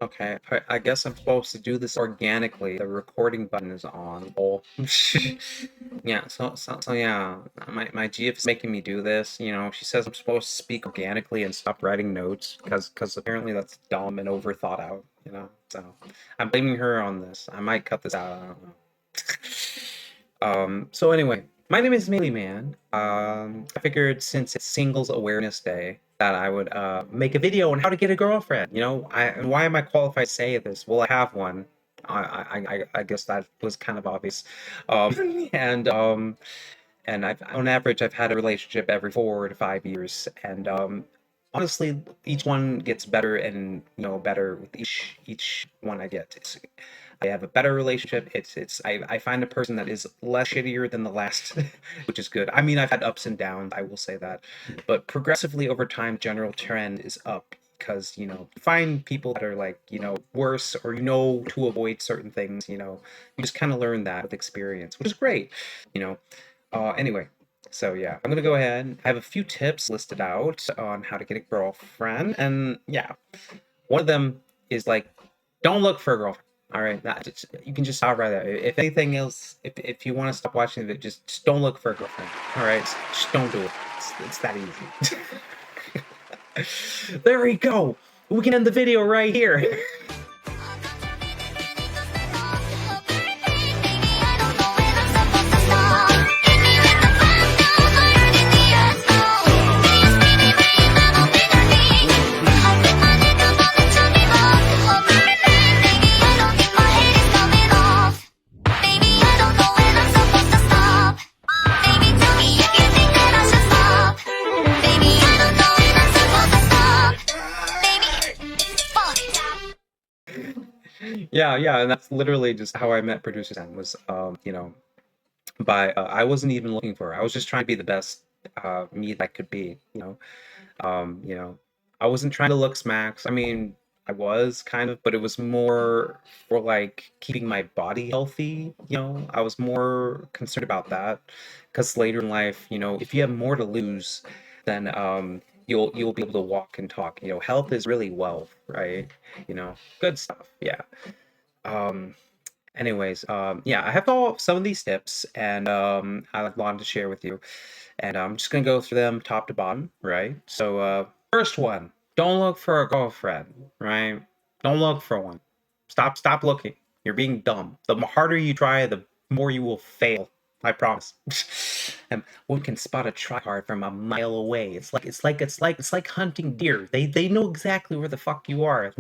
Okay, I guess I'm supposed to do this organically. The recording button is on. Oh, yeah. So yeah. My GF is making me do this. She says I'm supposed to speak organically and stop writing notes because apparently that's dumb and overthought out. So I'm blaming her on this. I might cut this out. I don't know. So anyway, my name is Mealy Man. I figured since it's Singles Awareness Day that I would make a video on how to get a girlfriend. Why am I qualified to say this? Well, I have one. I guess that was kind of obvious. And on average, I've had a relationship every 4 to 5 years, and honestly, each one gets better and better with each one I get. I have a better relationship. I find a person that is less shittier than the last, which is good. I mean, I've had ups and downs, I will say that, but progressively over time, general trend is up because you find people that are like worse, or to avoid certain things. You just kind of learn that with experience, which is great. You know. Anyway, so yeah, I'm gonna go ahead. I have a few tips listed out on how to get a girlfriend, and yeah, one of them is like, don't look for a girlfriend. All right, you can just stop right there. If anything else, if you want to stop watching it, just don't look for a girlfriend. All right, just don't do it. It's that easy. There we go. We can end the video right here. Yeah, and that's literally just how I met producer Sam was, by I wasn't even looking for her. I was just trying to be the best me that could be. Um, you know, I wasn't trying to look smacks. I mean, I was kind of, but it was more for like keeping my body healthy. I was more concerned about that because later in life, if you have more to lose, then you'll be able to walk and talk. Health is really wealth, right? Good stuff. Yeah. Um, Anyways, yeah, I have all some of these tips, and I wanted to share with you, and I'm just gonna go through them top to bottom, right? So, first one, don't look for a girlfriend, right? Don't look for one. Stop looking. You're being dumb. The harder you try, the more you will fail. I promise. And one can spot a tryhard from a mile away. It's like hunting deer. They know exactly where the fuck you are.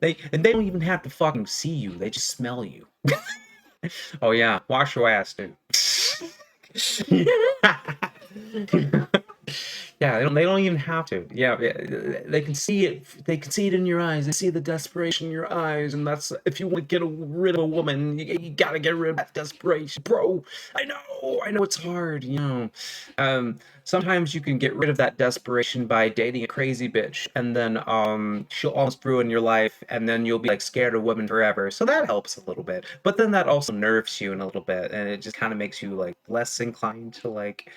They don't even have to fucking see you. They just smell you. Oh yeah, wash your ass, dude. Yeah, they don't even have to. Yeah, yeah, they can see it. They can see it in your eyes. They see the desperation in your eyes, and that's if you want to get rid of a woman, you gotta get rid of that desperation, bro. I know it's hard. Sometimes you can get rid of that desperation by dating a crazy bitch, and then she'll almost ruin your life, and then you'll be like scared of women forever. So that helps a little bit, but then that also nerves you in a little bit, and it just kind of makes you like less inclined to like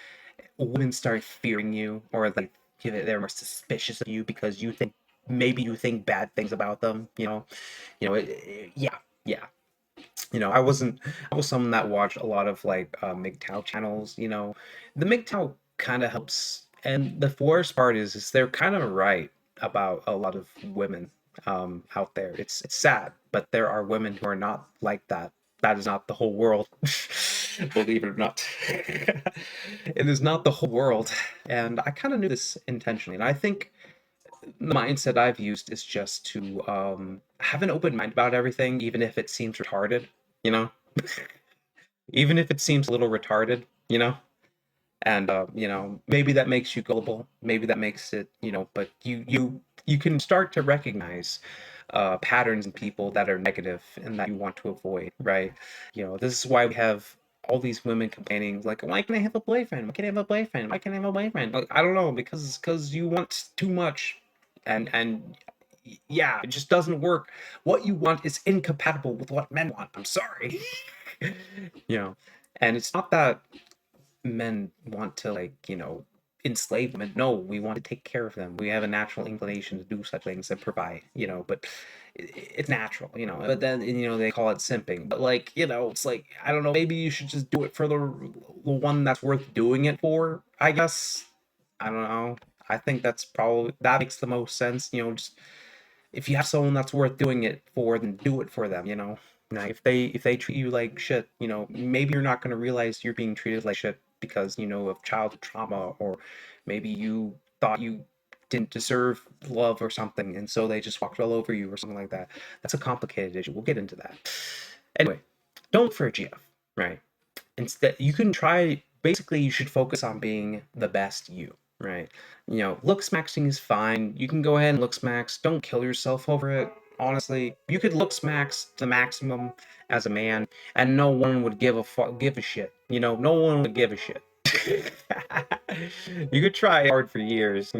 women start fearing you, or like they're more suspicious of you because you think bad things about them. Yeah, yeah. I was someone that watched a lot of like mgtow channels. The mgtow kind of helps, and the worst part is they're kind of right about a lot of women out there. It's sad, but there are women who are not like that. That is not the whole world. Believe it or not. It is not the whole world. And I kind of knew this intentionally. And I think the mindset I've used is just to have an open mind about everything, even if it seems retarded, you know? Even if it seems a little retarded, you know? And maybe that makes you gullible, maybe that makes it, but you can start to recognize patterns in people that are negative and that you want to avoid, right? This is why we have all these women complaining like, why can't I have a boyfriend, why can't I have a boyfriend, why can't I have a boyfriend? Like, I don't know, because you want too much, and yeah, it just doesn't work. What you want is incompatible with what men want. I'm sorry. you know and it's not that men want to like enslave them. No, we want to take care of them. We have a natural inclination to do such things and provide, but it's natural, But then, they call it simping. But like, it's like, I don't know, maybe you should just do it for the one that's worth doing it for, I guess. I don't know. I think that makes the most sense, just if you have someone that's worth doing it for, then do it for them, Now, if they treat you like shit, maybe you're not going to realize you're being treated like shit because, of childhood trauma, or maybe you thought you didn't deserve love or something, and so they just walked all over you or something like that. That's a complicated issue. We'll get into that. Anyway, don't look for a GF, right? Instead, you can try, basically, you should focus on being the best you, right? Looks maxing is fine. You can go ahead and looks max. Don't kill yourself over it. Honestly, you could looks max to the maximum as a man, and no one would give a shit. No one would give a shit. You could try hard for years,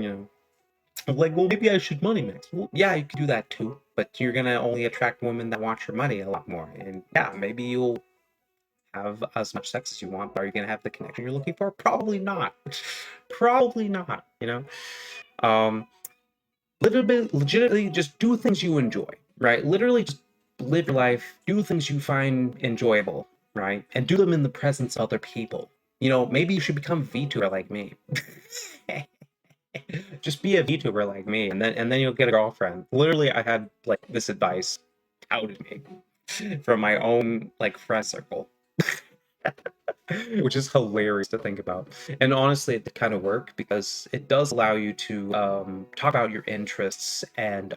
like, well, maybe I should money max. Well, yeah, you could do that too, but you're gonna only attract women that want your money a lot more. And yeah, maybe you'll have as much sex as you want, but are you going to have the connection you're looking for? Probably not. Probably not, Um, little bit legitimately just do things you enjoy, right? Literally just live your life, do things you find enjoyable, right? And do them in the presence of other people. Maybe you should become a VTuber like me. Just be a VTuber like me, and then you'll get a girlfriend. Literally, I had like this advice touted me from my own like friend circle. Which is hilarious to think about. And honestly, it kind of work because it does allow you to talk about your interests and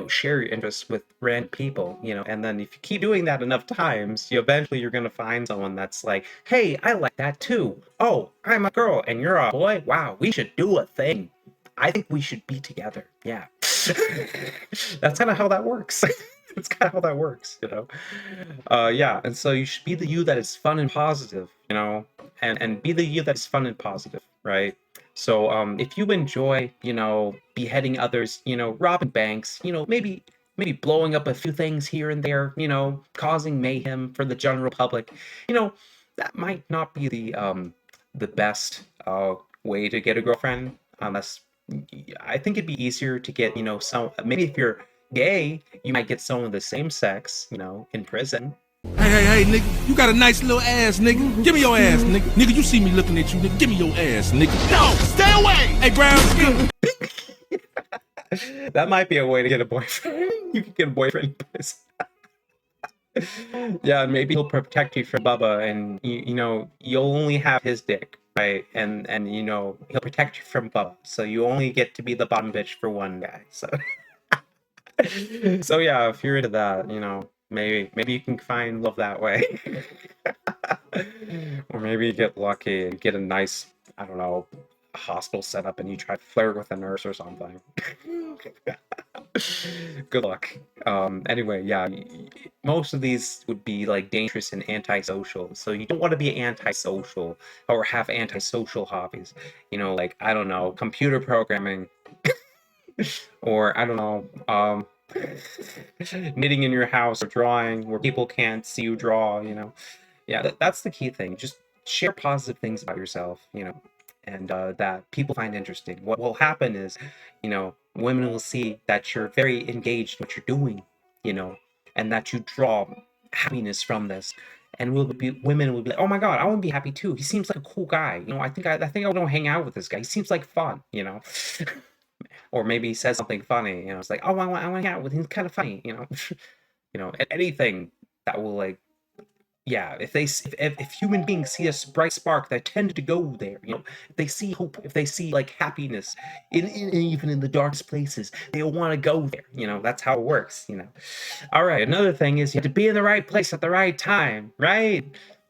share your interests with random people, and then if you keep doing that enough times, you're going to find someone that's like, hey, I like that too. Oh, I'm a girl and you're a boy. Wow, we should do a thing. I think we should be together. Yeah. That's kind of how that works. That's kind of how that works, yeah, and so you should be the you that is fun and positive, and be the you that is fun and positive, right? So if you enjoy, beheading others, robbing banks, maybe blowing up a few things here and there, causing mayhem for the general public, that might not be the best way to get a girlfriend, unless I think it'd be easier to get, some, maybe if you're gay, you might get someone of the same sex, in prison. Hey, nigga, you got a nice little ass, nigga. Give me your ass, nigga. Nigga, you see me looking at you, nigga. Give me your ass, nigga. No, stay away! Hey, Brown. That might be a way to get a boyfriend. You can get a boyfriend in prison. Yeah, maybe he'll protect you from Bubba, and you'll only have his dick, right? And he'll protect you from Bubba, so you only get to be the bottom bitch for one guy. So so yeah, if you're into that, maybe you can find love that way. Or maybe you get lucky and get a nice, I don't know, hospital setup, and you try to flirt with a nurse or something. Good luck. Anyway, yeah, most of these would be like dangerous and antisocial, so you don't want to be antisocial or have antisocial hobbies, like, I don't know, computer programming, or I don't know, knitting in your house, or drawing where people can't see you draw, yeah, that's the key thing. Just share positive things about yourself, and that people find interesting. What will happen is, women will see that you're very engaged in what you're doing, and that you draw happiness from this. And women will be like, oh my god, I want to be happy too. He seems like a cool guy. I think I want to hang out with this guy. He seems like fun, or maybe he says something funny. It's like, oh, I want to hang out with him. He's kind of funny, anything that will, like, yeah, if human beings see a bright spark, they tend to go there. If they see hope, if they see like happiness, even in the darkest places, they'll want to go there. That's how it works. All right. Another thing is you have to be in the right place at the right time. Right.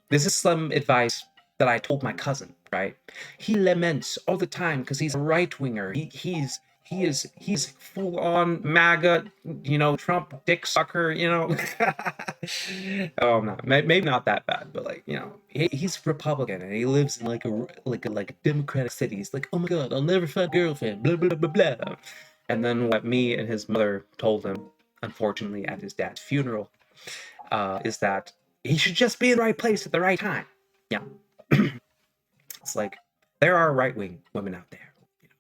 This is some advice that I told my cousin. Right. He laments all the time because he's a right winger. He's full on MAGA, Trump dick sucker, Oh no, maybe not that bad, but like, he's Republican and he lives in like a democratic city. He's like, oh my god, I'll never find a girlfriend, blah blah blah blah. And then what me and his mother told him, unfortunately at his dad's funeral, is that he should just be in the right place at the right time. Yeah. It's like, There are right-wing women out there, you know.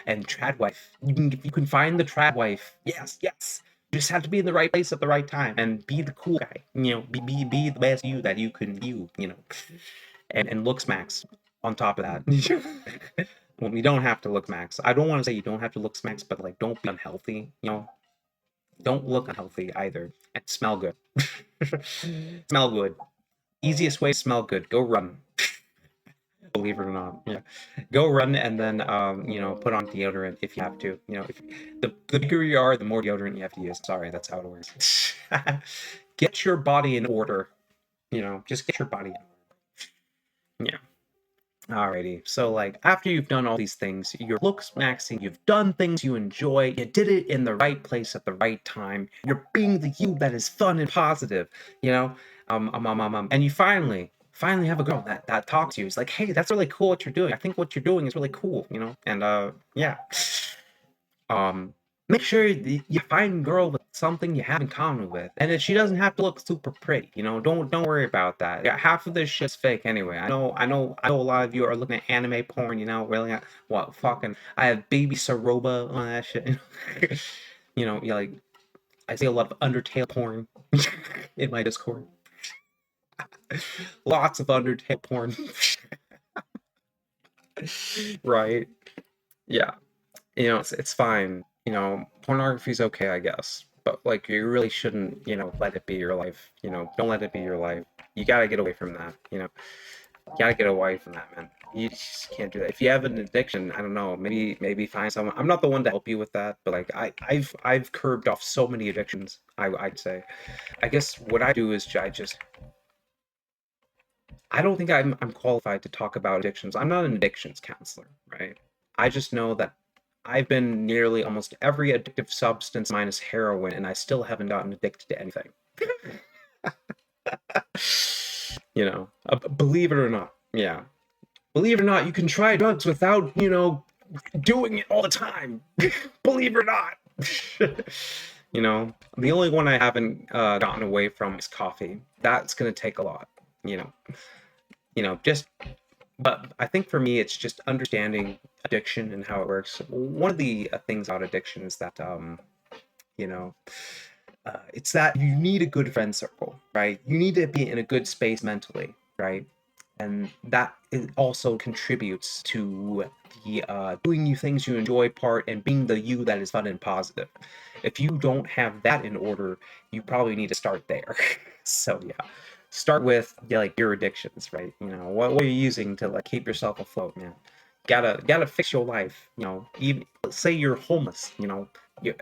And trad wife, you can find the trad wife. Yes, yes. You just have to be in the right place at the right time and be the cool guy. You know, be the best you that you can you know. And looks max on top of that. Well, you don't have to look max. I don't want to say you don't have to look max, but like don't be unhealthy, you know. Don't look unhealthy either. And smell good. Smell good. Easiest way to smell good. Go run. Believe it or not. Yeah. Go run and then you know, put on deodorant if you have to. You know, if the bigger you are, the more deodorant you have to use. Sorry, that's how it works. Get your body in order. You know, just get your body in order. Yeah. Alrighty, so like after you've done all these things, you're looks maxing, you've done things you enjoy, you did it in the right place at the right time, you're being the you that is fun and positive, you know, and you finally have a girl that talks to you. It's like, hey, that's really cool what you're doing. I think what you're doing is really cool, you know, and yeah. Um, make sure you find a girl with something you have in common with, and that she doesn't have to look super pretty. You know, don't worry about that. Yeah, half of this shit's fake anyway. I know. A lot of you are looking at anime porn. You know, really, what fucking? I have baby Saroba on that shit. You know, yeah, like I see a lot of Undertale porn in my Discord. Lots of Undertale porn. Right? Yeah. You know, it's fine. You know, pornography's okay, I guess. But like you really shouldn't, you know, let it be your life. You know, don't let it be your life. You gotta get away from that, you know. You gotta get away from that, man. You just can't do that. If you have an addiction, I don't know, maybe find someone. I'm not the one to help you with that, but like I've curbed off so many addictions, I'd say. I guess what I do is I don't think I'm qualified to talk about addictions. I'm not an addictions counselor, right? I just know that I've been nearly almost every addictive substance minus heroin, and I still haven't gotten addicted to anything. You know, believe it or not, yeah. Believe it or not, you can try drugs without, you know, doing it all the time. Believe it or not. You know, the only one I haven't gotten away from is coffee. That's gonna take a lot, you know. Just but I think for me it's just understanding addiction and how it works. One of the things about addiction is that you know, it's that you need a good friend circle, right? You need to be in a good space mentally, right? And that it also contributes to the doing you things you enjoy part and being the you that is fun and positive. If you don't have that in order, you probably need to start there. So yeah, start with, yeah, like your addictions, right? You know, what are you using to like keep yourself afloat, man? Gotta fix your life. You know, even say you're homeless. You know, you,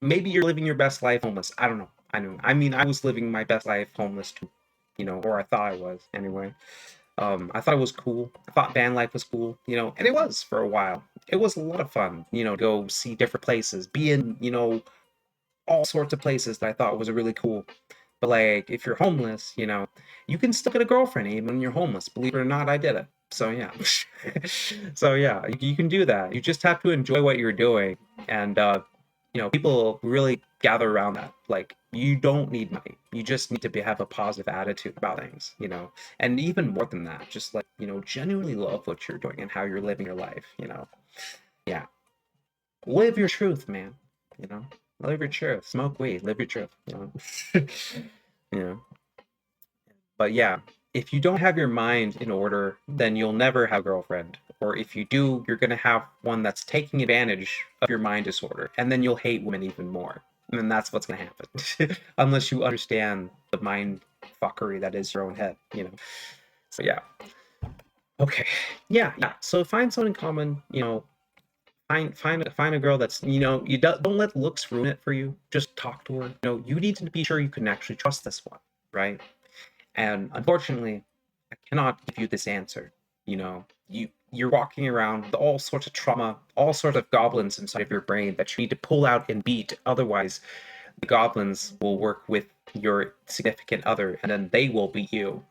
maybe you're living your best life homeless. I don't know. I know. I mean, I was living my best life homeless too. You know, or I thought I was anyway. I thought it was cool. I thought van life was cool, you know, and it was for a while. It was a lot of fun, you know, to go see different places, be in, you know, all sorts of places that I thought was really cool. But like, if you're homeless, you know, you can still get a girlfriend even when you're homeless. Believe it or not, I did it. So yeah, so yeah, you can do that. You just have to enjoy what you're doing, and you know, people really gather around that. Like, you don't need money. You just need to have a positive attitude about things, you know. And even more than that, just like, you know, genuinely love what you're doing and how you're living your life, you know. Yeah. Live your truth, man. You know. Live your truth. Smoke weed. Live your truth. You know. You know. But yeah, if you don't have your mind in order, then you'll never have a girlfriend. Or if you do, you're gonna have one that's taking advantage of your mind disorder, and then you'll hate women even more. And then that's what's gonna happen. Unless you understand the mind fuckery that is your own head, you know. So yeah. Okay. Yeah, yeah. So find someone in common, you know, find a girl that's, you know, you don't let looks ruin it for you. Just talk to her. You know, you need to be sure you can actually trust this one, right? And unfortunately, I cannot give you this answer. You know, you're walking around with all sorts of trauma, all sorts of goblins inside of your brain that you need to pull out and beat. Otherwise, the goblins will work with your significant other, and then they will beat you.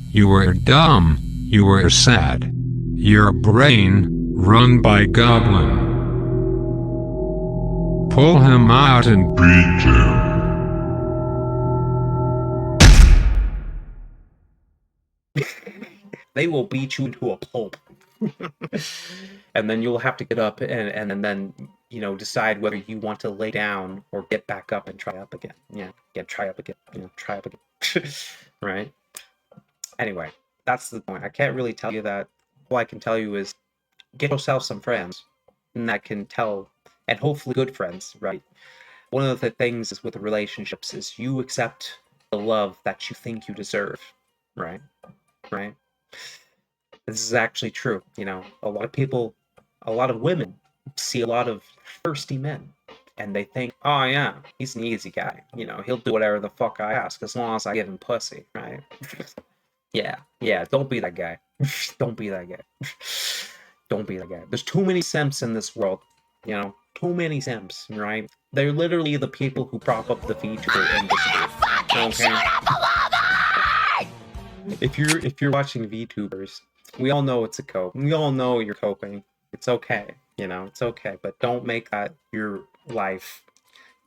You were dumb. You were sad. Your brain run by goblin. Pull him out and beat him. They will beat you into a pulp. And then you'll have to get up and then, decide whether you want to lay down or get back up and try up again. Yeah, try up again. Try up again. Right? Anyway, that's the point. I can't really tell you that. All I can tell you is get yourself some friends, and that can tell, and hopefully good friends, right? One of the things is with the relationships is you accept the love that you think you deserve, right? Right? This is actually true. A lot of people, a lot of women see a lot of thirsty men, and they think, oh yeah, he's an easy guy. He'll do whatever the fuck I ask as long as I give him pussy, right? Yeah, don't be that guy. Don't be that guy. Don't be that guy. There's too many simps in this world, too many simps, right? They're literally the people who prop up the VTuber industry. Okay? If you're watching VTubers, we all know it's a cope. We all know you're coping. It's okay, it's okay, but don't make that your life.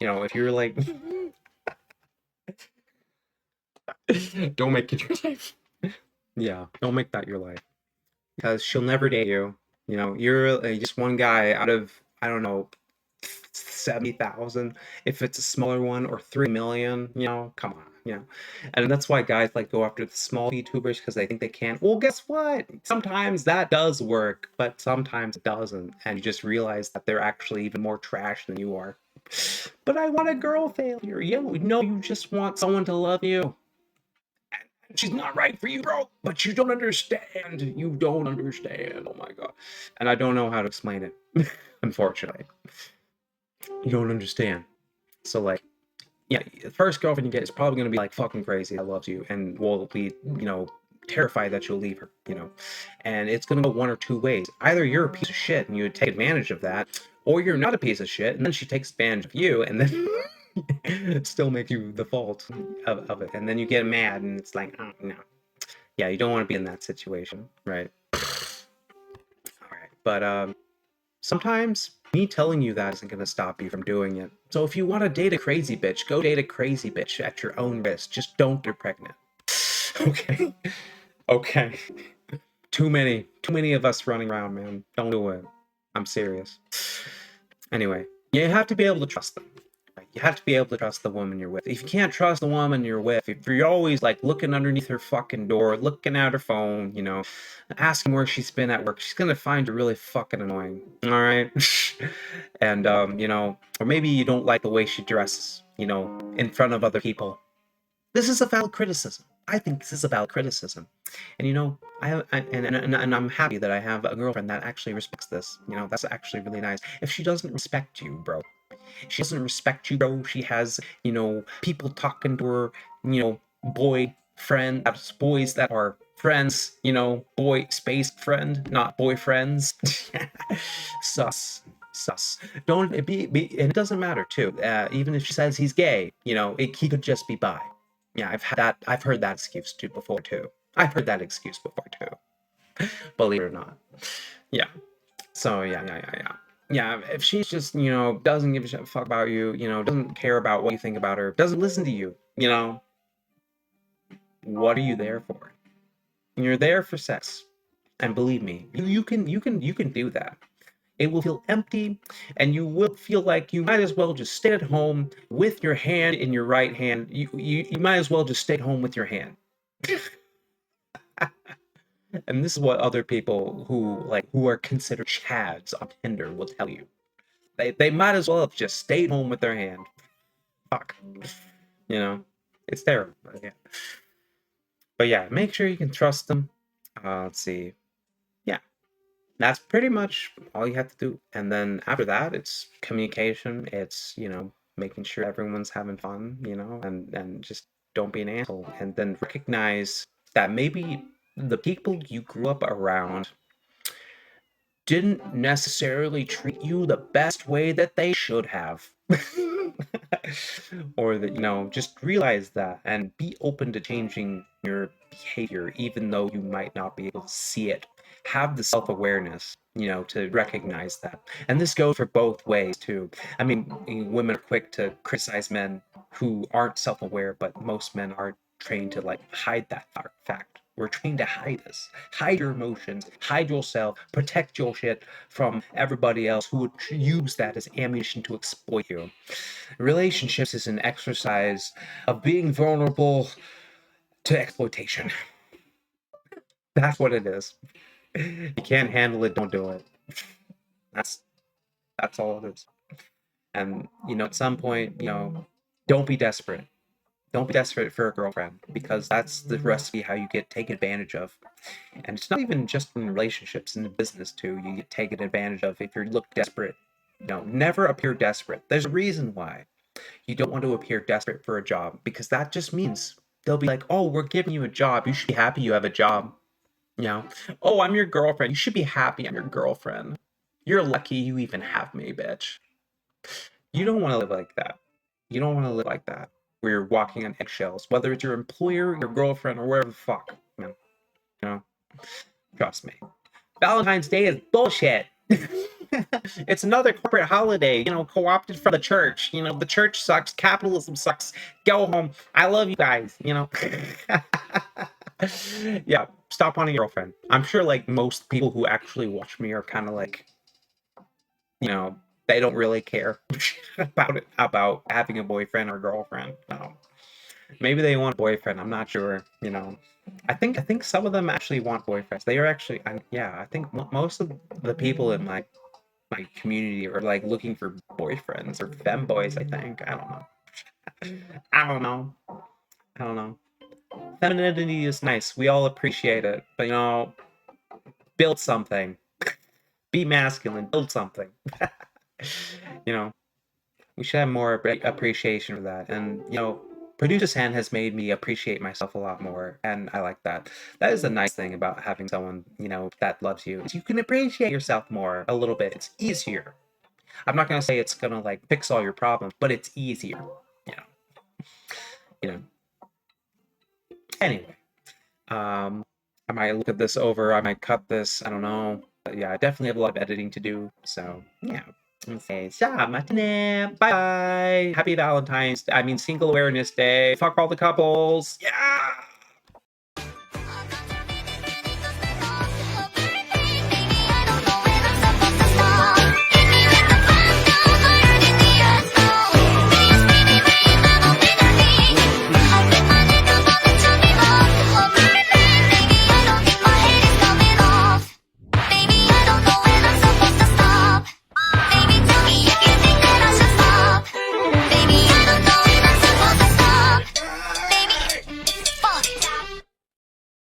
If you're like don't make it your life. Yeah, don't make that your life. Because she'll never date you. You're just one guy out of, I don't know, 70,000 if it's a smaller one, or 3 million. Come on. And that's why guys like go after the small VTubers, because they think they can. Well, guess what? Sometimes that does work, but sometimes it doesn't, and you just realize that they're actually even more trash than you are. But I want a girl failure. No, you just want someone to love you. She's not right for you, bro, but you don't understand. You don't understand. Oh my god. And I don't know how to explain it, unfortunately. You don't understand. So, like, yeah, the first girlfriend you get is probably going to be like fucking crazy. I love you, and will be, terrified that you'll leave her, and it's going to go one or two ways. Either you're a piece of shit and you would take advantage of that, or you're not a piece of shit and then she takes advantage of you and then still make you the fault of it, and then you get mad and it's like, oh no. Yeah, you don't want to be in that situation, right? All right, but sometimes me telling you that isn't going to stop you from doing it. So if you want to date a crazy bitch, go date a crazy bitch at your own risk. Just don't get pregnant. Okay? Okay. Too many of us running around, man. Don't do it. I'm serious. Anyway, you have to be able to trust them. You have to be able to trust the woman you're with. If you can't trust the woman you're with, if you're always like looking underneath her fucking door, looking at her phone, asking where she's been at work, she's gonna find you really fucking annoying. All right. And or maybe you don't like the way she dresses, in front of other people. This is a valid criticism. I think this is a valid criticism. And and I'm happy that I have a girlfriend that actually respects this. That's actually really nice. If she doesn't respect you, bro, she doesn't respect you, bro. She has, people talking to her, boys that are friends, boy space friend, not boyfriends. Sus. Don't be, and it doesn't matter too. Even if she says he's gay, he could just be bi. Yeah, I've heard that excuse before too. I've heard that excuse before too. Believe it or not. Yeah. So yeah, if she's just, doesn't give a fuck about you, doesn't care about what you think about her, doesn't listen to you, what are you there for? You're there for sex. And believe me, you can do that. It will feel empty, and you will feel like you might as well just stay at home with your hand in your right hand. You might as well just stay at home with your hand. And this is what other people who are considered chads on Tinder will tell you. They might as well have just stayed home with their hand. Fuck. It's terrible. But yeah, make sure you can trust them. Let's see. Yeah. That's pretty much all you have to do. And then after that, it's communication. It's, making sure everyone's having fun, and just don't be an asshole. And then recognize that maybe the people you grew up around didn't necessarily treat you the best way that they should have. Or that, just realize that and be open to changing your behavior, even though you might not be able to see it. Have the self-awareness, to recognize that. And this goes for both ways too. I mean, women are quick to criticize men who aren't self-aware, but most men are trained to hide that fact. We're trained to hide this. Hide your emotions, hide yourself, protect your shit from everybody else who would use that as ammunition to exploit you. Relationships is an exercise of being vulnerable to exploitation. That's what it is. You can't handle it, don't do it. That's that's all it is. And at some point, don't be desperate. Don't be desperate for a girlfriend, because that's the recipe how you get taken advantage of. And it's not even just in relationships, in business too. You get taken advantage of if you look desperate. Never appear desperate. There's a reason why you don't want to appear desperate for a job, because that just means they'll be like, "Oh, we're giving you a job. You should be happy you have a job." "Oh, I'm your girlfriend. You should be happy I'm your girlfriend. You're lucky you even have me, bitch." You don't want to live like that. You don't want to live like that, where you're walking on eggshells, whether it's your employer, your girlfriend, or wherever the fuck. You know, trust me. Valentine's Day is bullshit. It's another corporate holiday, co-opted from the church. The church sucks. Capitalism sucks. Go home. I love you guys. Yeah, stop wanting a girlfriend. I'm sure, like, most people who actually watch me are kind of like, they don't really care about having a boyfriend or girlfriend. No. Maybe they want a boyfriend. I'm not sure. I think some of them actually want boyfriends. They are actually, yeah. I think most of the people in my community are like looking for boyfriends or femboys. I think. I don't know. I don't know. I don't know. Femininity is nice. We all appreciate it, but build something. Be masculine. Build something. you know, we should have more appreciation for that. And Producer's Hand has made me appreciate myself a lot more, and I like that. That is a nice thing about having someone that loves you. Is you can appreciate yourself more a little bit. It's easier. I'm not gonna say it's gonna like fix all your problems, but it's easier. You know. You know. Anyway, I might look at this over. I might cut this. I don't know. But yeah, I definitely have a lot of editing to do. So yeah. Okay, so bye bye. Happy Valentine's. I mean, Single Awareness Day. Fuck all the couples. Yeah.